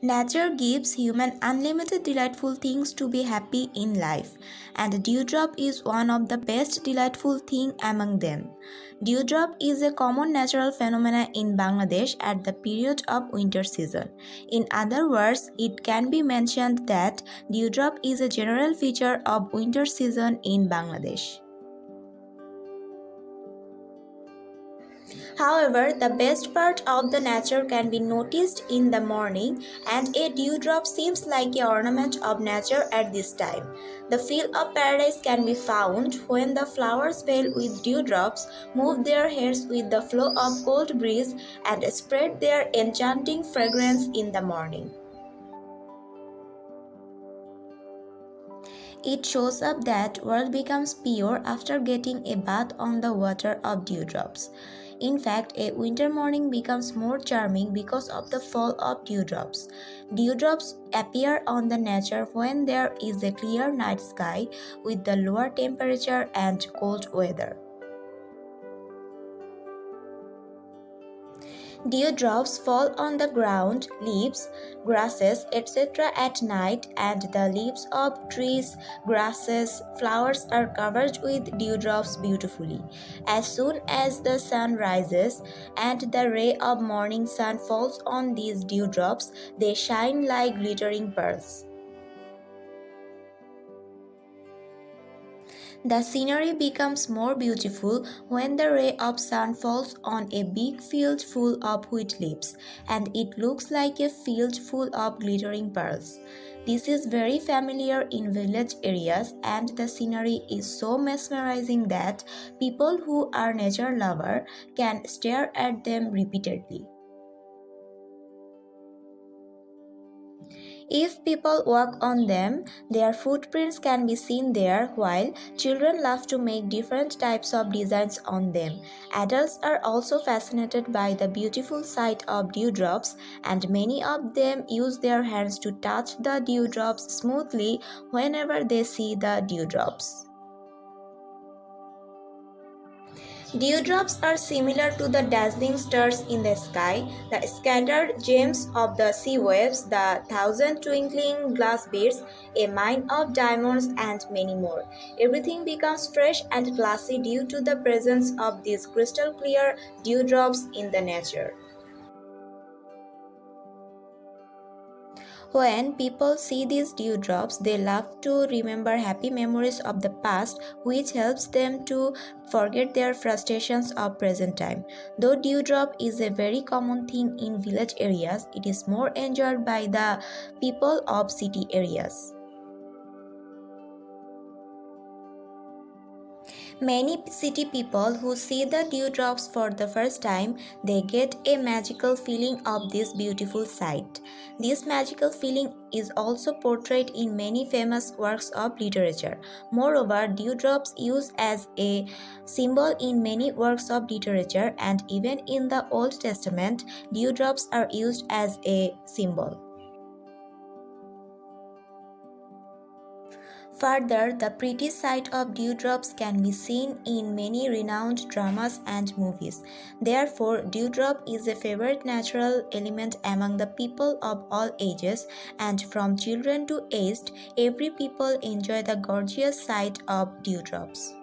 Nature gives human unlimited delightful things to be happy in life, and dewdrop is one of the best delightful thing among them. Dewdrop is a common natural phenomenon in Bangladesh at the period of winter season. In other words, it can be mentioned that dewdrop is a general feature of winter season in Bangladesh. However, the best part of the nature can be noticed in the morning, and a dewdrop seems like an ornament of nature at this time. The feel of paradise can be found when the flowers veil with dewdrops, move their heads with the flow of cold breeze, and spread their enchanting fragrance in the morning. It shows up that world becomes pure after getting a bath on the water of dewdrops. In fact, a winter morning becomes more charming because of the fall of dewdrops. Dewdrops appear on the nature when there is a clear night sky with the lower temperature and cold weather. Dewdrops fall on the ground, leaves, grasses, etc. at night, and the leaves of trees, grasses, flowers are covered with dewdrops beautifully. As soon as the sun rises and the ray of morning sun falls on these dewdrops, they shine like glittering pearls. The scenery becomes more beautiful when the ray of sun falls on a big field full of wheat leaves, and it looks like a field full of glittering pearls. This is very familiar in village areas, and the scenery is so mesmerizing that people who are nature lovers can stare at them repeatedly. If people walk on them, their footprints can be seen there, while children love to make different types of designs on them. Adults are also fascinated by the beautiful sight of dewdrops, and many of them use their hands to touch the dewdrops smoothly whenever they see the dewdrops. Dewdrops are similar to the dazzling stars in the sky, the scattered gems of the sea waves, the thousand twinkling glass beads, a mine of diamonds, and many more. Everything becomes fresh and glassy due to the presence of these crystal clear dewdrops in the nature. When people see these dewdrops, they love to remember happy memories of the past, which helps them to forget their frustrations of present time. Though dewdrop is a very common thing in village areas, it is more enjoyed by the people of city areas. Many city people who see the dewdrops for the first time, they get a magical feeling of this beautiful sight. This magical feeling is also portrayed in many famous works of literature. Moreover, dewdrops used as a symbol in many works of literature, and even in the Old Testament, dewdrops are used as a symbol. Further, the pretty sight of dewdrops can be seen in many renowned dramas and movies. Therefore, dewdrop is a favorite natural element among the people of all ages, and from children to aged, every people enjoy the gorgeous sight of dewdrops.